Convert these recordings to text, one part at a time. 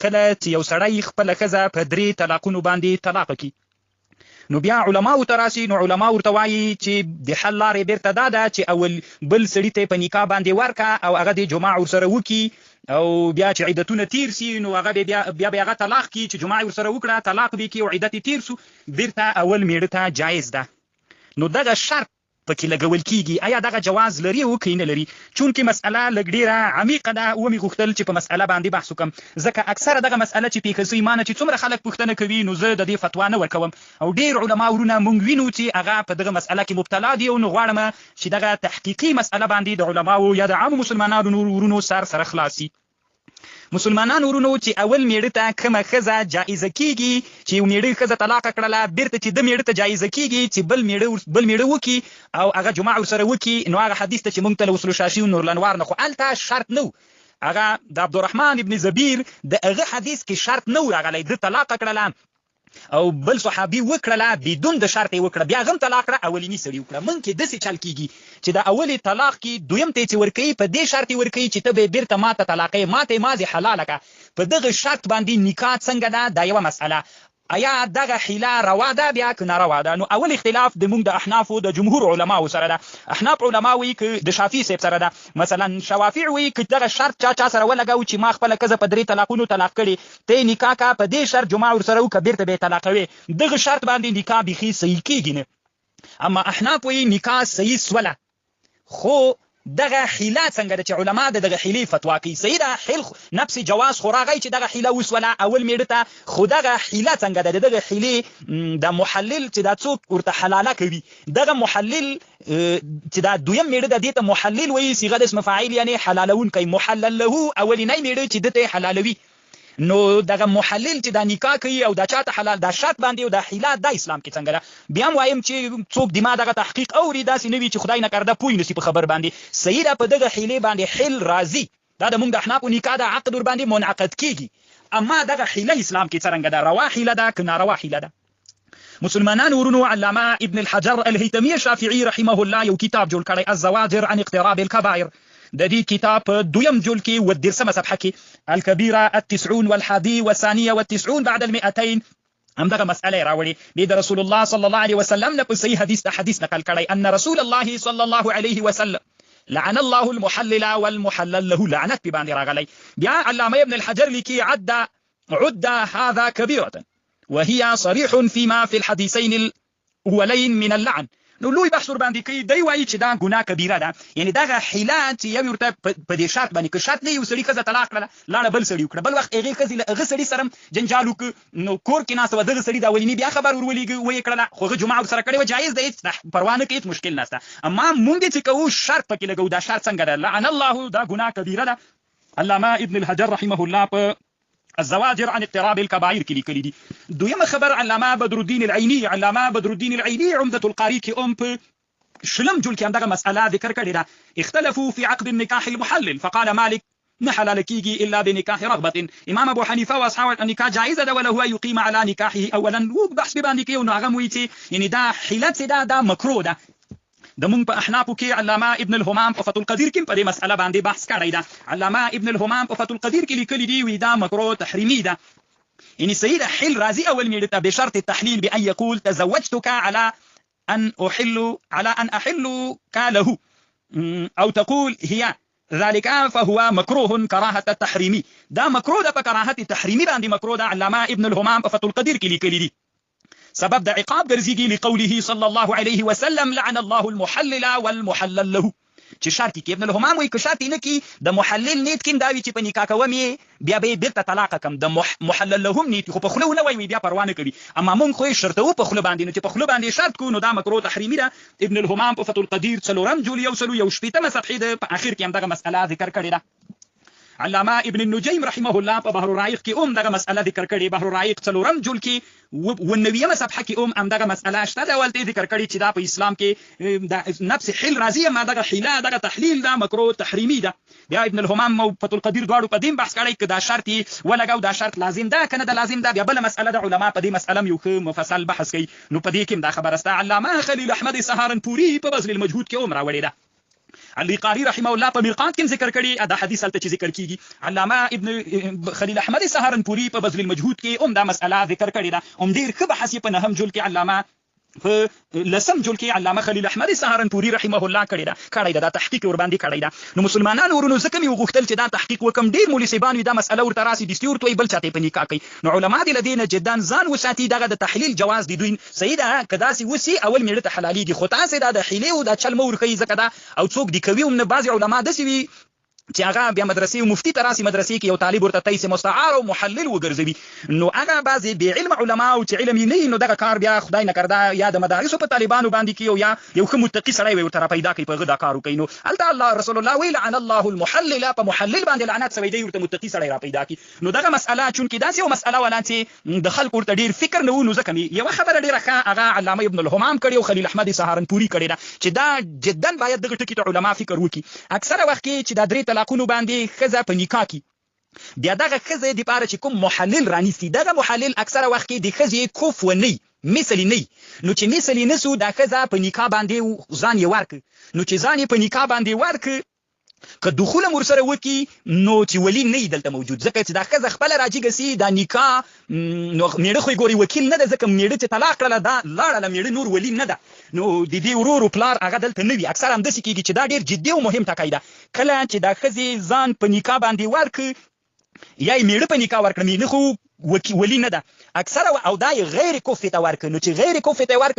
کله چې یو سړی خپله ښځه په 3 طلاقونو باندې طلاقه کړي، نو بیا علماو ته راسي، نو علما ورته وایي چې د حل لارې بیرته دا ده چې اول بل سړي ته په نکاح باندې ورکه او هغه د جماع ورسره وکړي، او بیا چې عدتونه تیر سي نو هغه بیا هغه طلاق کړي چې جماع ورسره وکړه، طلاق به کړي او عدت تیر سو، بیرته اول میړه ته جایز ده. نو دغه شرط پکې لګول کیږي. آیا دغه جواز لري او که نه لري؟ چونکې مسأله لږ ډېره عمیقه ده، ومې غوښتل چې په مسأله باندې بحث وکړم، ځکه اکثره دغه مسأله چې پیښه سوی مانه چې څومره خلک پوښتنه کوي نو زه د دې فتوا نه ورکوم، او ډېر علما ورونه مونږ وینو چې هغه په دغه مسأله کې مبتلا دي، نو غواړم چې دغه تحقیقي مسأله باندې د علماو یا د عامو مسلمانانو ورونو سره خلاصي. مسلمانان ورونو چې اول میړه ته کومه ښځه جایزه کیږي، چې یو میړه ښځه طلاقه کړله، بیرته چې د میړه ته جایزه کیږي چې بل میړه وکړي او هغه جماع ورسره وکړي، نو هغه حدیث ته چې موږ ته له وصل شاشي نور الانوار نه، خو هلته شرط نه و، هغه د عبدالرحمن ابن زبیر د هغه حدیث کې شرط نه و راغلی، د طلاقه کړله او بل صحابي وکړله بدون د شرط یې وکړه، بیا هم طلاق کړه، اولینی سړي وکړه. موږ کې داسې چل کیږي چې د اولي طلاق کې دویم ته چې ورکوي په دې شرط یې ورکوي چې ته به بیرته ماته طلاقې ماته مازې حلاله کړه، په دغه شرط باندې نکاح څنګه ده دا یوه مسئله. آیا دغه حیله روا ده بیا که ناروا ده؟ نو اول اختلاف د موږ د احنافو د جمهور علماو سره ده. احناف علما وایي که د شافعي صاحب سره ده، مثلا شوافع وایي که دغه شرط چا سره ولګوي چې ما خپله ښځه په 3 طلاقونو طلاق کړې، ته یې نکاح که په دې شرط جماع ورسره وکړه بیرته به یې طلاقوي، دغه شرط باندې نکاح بیخي صحیح کېږي نه. اما احناف وایي نکاح صحیح سوله، خو دغه حیله څنګه ده چې علما دغه حیلې فتوا کوي. صحیح ده حیل نفس جواز خو راغی چې دغه حیله وسوله اول میړه ته، خو دغه حیله څنګه ده، دغه حیلې د محلل چې دا څوک ورته حلاله کوي، دغه محلل چې دا دویم میړه ده دې ته محلل وایي، صيغه د اسم فاعل یعنی حلالونکی، محلل له اولینی میړه چې دته حلالوي، نو دغه محلل چې دا نکاح کوي او دا چاته حلال دا شرط باندې او دا حیله د اسلام کې څنګه ده. بیا هم وایم چې څوک دما دغه تحقیق اوري داسې نه وي چې خدای نه کرده پوه نشي په خبر باندې. صحیح ده په دغه حیلې باندې حل راځي، دا د موږ د احنافو نکاح د عقد ور باندې منعقد کیږي، اما دغه حیله اسلام کې څرنګه ده، روا حیله ده که ناروا حیله ده. مسلمانان ورونو علامه ابن الحجر الهیتمی شافعي رحمه الله یو کتاب جوړ کړی الزواجر عن اقتراب الكبائر. د دې کتاب دویم جلد کې 10 صفحه کې الكبيره 90 والثانيه 90 بعد 200 همدغه مسأله راوړي. د رسول الله صلی الله علیه وسلم نه په صحیح حدیث نقل کړی ان رسول الله صلی الله علیه وسلم لعن الله المحلل والمحلل له، لعنت په باندې راغلی. بیا علامه ابن الحجر لیکي عد هذا كبيرة وهي صريح فيما في الحديثين الاولين من اللعن. نو لوی بحث ور باندې کوي، دی وایي چې دا ګناه کبیره ده، یعنی دغه حیله چې یو ورته په دې شرط باندې که شرط نه یو سړي ښځه طلاق کړله لاړه بل سړي وکړه، بل وخت هغې ښځې له هغه سړي سره جنجال وکړه، نو کور کې ناسته وه، دغه سړي د اولیني بیا خبر ور ولېږه ویې کړله، خو هغه جمعه ورسره کړې وه، جایز ده، هېڅ پروا نه کوي، هېڅ مشکل نشته. اما مونږ چې کوو شرط پکې لګوو، دا شرط څنګه ده؟ لعن الله، دا ګناه کبیره ده. علامه ابن الحجر رحمه الله په الزواجر عن اقتراب الكبائر کې لیکلي دي. دویمه خبر علامه بدرالدین العیني عمدة القاری کې په شلم جل کې همدغه مسأله ذکر کړې ده. اختلفوا في عقد النکاح المحلل فقال مالك نه حلال کیږي الا بنکاح رغبه. امام ابو حنیفه او اصحاب النکاح جائزه ده ولا هو يقيم على نکاحه اولا، و بحث باندې کوي نو هغه وایي چې یعنی دا حیلت دا مکروه ده. د مونږ په احنافو کې علامه ابن الهمام په فتح القدیر کې په دې مسأله باندې بحث کړی ده. علامه ابن الهمام په فتح القدیر کې لیکلي دي وی دا مکروه تحریمی ده، یعنی صحیح ده حل راځي اول میړه ته بشرط التحلیل بان يقول تزوجتك على أن أحلك له أو تقول هي ذلك فهو مكروه كراهة التحريمي. دا مكروه ده كراهة التحريمي باندې مكروه ده. علامه ابن الهمام په فتح القدیر کې لیکلي دي سبب د عقاب ګرځيږي لقوله صلى الله عليه وسلم لعن الله المحلل والمحلل له، چې شرط کې ابن الهمام وایي که شرط نه کی د محلل نیت کیم دا وی چې په نکاح کوم بیا به بیرته طلاق کم، د محلل لهم نیت خو په خوله نه وایي بیا پروا نه کوي، اما مونږ خو شرط وو په خوله باندې، نو چې په خوله باندې شرط کو نو دا مکروه تحریمی ده. ابن الهمام په فتح القدیر 4 جول یو شپېتمه صفحې ده په اخر کې هم دغه مسأله ذکر کړې ده. علامه ابن النجيم رحمه الله په بحر الرائق کې دغه مسأله ذکر کړې. بحر الرائق 4 جل کې 90 صفحه کې دغه مسأله شته دا ولته ذکر کړې چې دا په اسلام کې د نفس حل راضی ما دغه حیله دغه تحلیل دا مکروه تحریمی ده. بیا ابن الهمام او فتح القدیر دواړو په دې بحث کړی چې دا شرط ولګاو دا شرط لازم ده کنه دا لازم ده. بیا بل مسأله د علما په دې مسأله یو مفصل بحث کوي، نو په دې کې دا خبره است. علامه خلیل احمد سهارنپوری په بذل المجهود کې راوړی ده. علي قاری رحمه الله په مرقات کې ذکر کړي دا حدیث هلته چې ذکر کیږي. علامه ابن خلیل احمد سهارنپوري په بذل المجهود کې دا مسأله ذکر کړي ده. ډیر ښه بحث په نهم جلد کې علامه په لسم جلد کې علامه خلیل احمد سهارنپوري رحمه الله کړی دا تحقیق ور باندې کړی دا. نو مسلمانانو ورونو ځکه مې وغوښتل چې دا تحقیق وکم. ډیر مولوي صاحبان دا مسأله ورته راسي دستي ورته بل چاته په نکاح کوي. نو علما دې لدینه جدا ځان وساتي دغه د تحلیل جواز دی دوی صحیح ده کدا سي وسی اول میړه ته حلاليږي خو تاسو دا د حیله او د چل مور کوي ځکه دا او څوک دی کوي هم بعض علما د سی چې هغه بیا مدرسې او مفتي تراسي مدرسې کې یو طالب ورته تایس مستعار او محلل وګرځوي. نو هغه بعضي بی علم علما او چې علم نه نو دغه کار بیا خدای نه کړدا یا د مدارسو په طالبانو باندې کې یا یو کوم متقي سړی وي ورته پیدا کوي په غدا کارو کوي. نو الله رسول الله ویل عن الله المحلل په محلل باندې لعنت سوي دی ورته متقي سړی را پیدا کوي. نو دغه مسأله چون کې داسې یو مسأله ولا چې د خلکو ورته ډیر فکر نه و. نو ځکه یو خبره ډیره ښه هغه علامه ابن الهمام کړي او خلیل احمد سهارنپوري کړي دا چې دا جدا باید دغه ټکی ته علما فکر وکړي. اکثره وخت کې چې دا درې طلاقونو باندې خزه په نکاح کې بیا دغه خزه د پاره چې کوم محلل رانیسي دغه محلل اکثره وخت کې د خزه کوف و نه مثلی نه. نو چې مثلی نسو د خزه په نکاح باندې ځان یې ورک. نو چې ځان یې په نکاح باندې ورک که دخول مر سره وکی نو چې ولی نه دلته موجود ځکه چې دا خزه خپل راځي سي دا نکاح نو میړه خو ګوري وکیل نه ده ځکه میړه چې طلاق کړل دا لاړه میړه نور ولی نه ده. نو د دې ورور پلار هغه دلته نه وي. اکثر هم داسې کیږي چې دا ډیر جدي او مهم ټکی ده. کله چې دا خزه ځان په نکاح باندې ورک یا میړه په نکاح ورکړ میړه خو ولی نه ده اکثر او دا غیر کفته ته ورک. نو چې غیر کفته ته ورک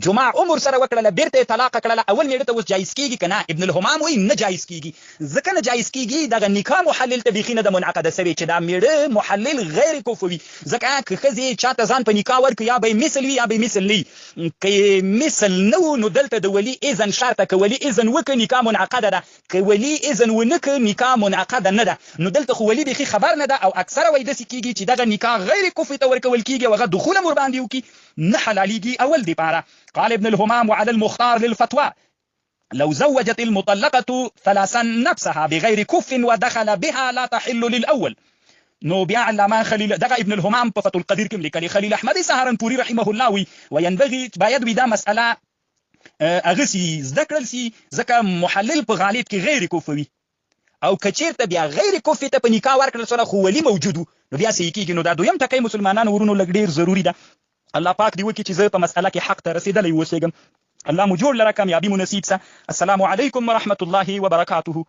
جماع عمر سره وکړه بیرته طلاق کړه اول میړه ته اوس جایز کیږي کنه. ابن الهمام وایي نه جایز کیږي ځکه نه جایز کیږي دغه نکاح محلل ته بخینه د منعقده سوي چې دا میړه محلل غیر کفوي ځکه که خزي چاته ځان په نکاح ورک یا به مثل وي یا به مثل نه کې مثل نو نو دلته د ولی اذن شرط کوي اذن وک نکاح منعقده ده کوي اذن ونک نکاح منعقده نه ده. نو دلته خو ولی بخي خبر نه ده او اکثر وایي د کیږي چې دغه نکاح غیر کفر ته ورکول کیږي او هغه دخول مر باندې وکي نه حلاليږي اول دی پاره. قال ابن الهمام وعلى المختار للفتوى لو زوجت المطلقه ثلاثا نفسها بغير كف ودخل بها لا تحل للاول. نو بیا علامه خلیل دغه ابن الهمام په فتح القدير کې لیکلي خلیل احمد سهارنپوري رحمه الله وی وينبغي باید ودا مسأله اغسی ذکر سي ځکه محلل په غالب کې غیر کفوي او کچیرته بیا غیر کفر ته په نکاح ورکړل سره خو ولی موجودو نو بیا سې کیږي. نو دا دویم ټکی مسلمانانو ورونو لګ ډیر ضروری ده. الله پاک دی وکي چې زه په مسأله کې حق ته رسیدلې اوسېږم. الله مو جوړ لره کامیابی مو نصیب سه. السلام علیکم ورحمت الله وبرکاته.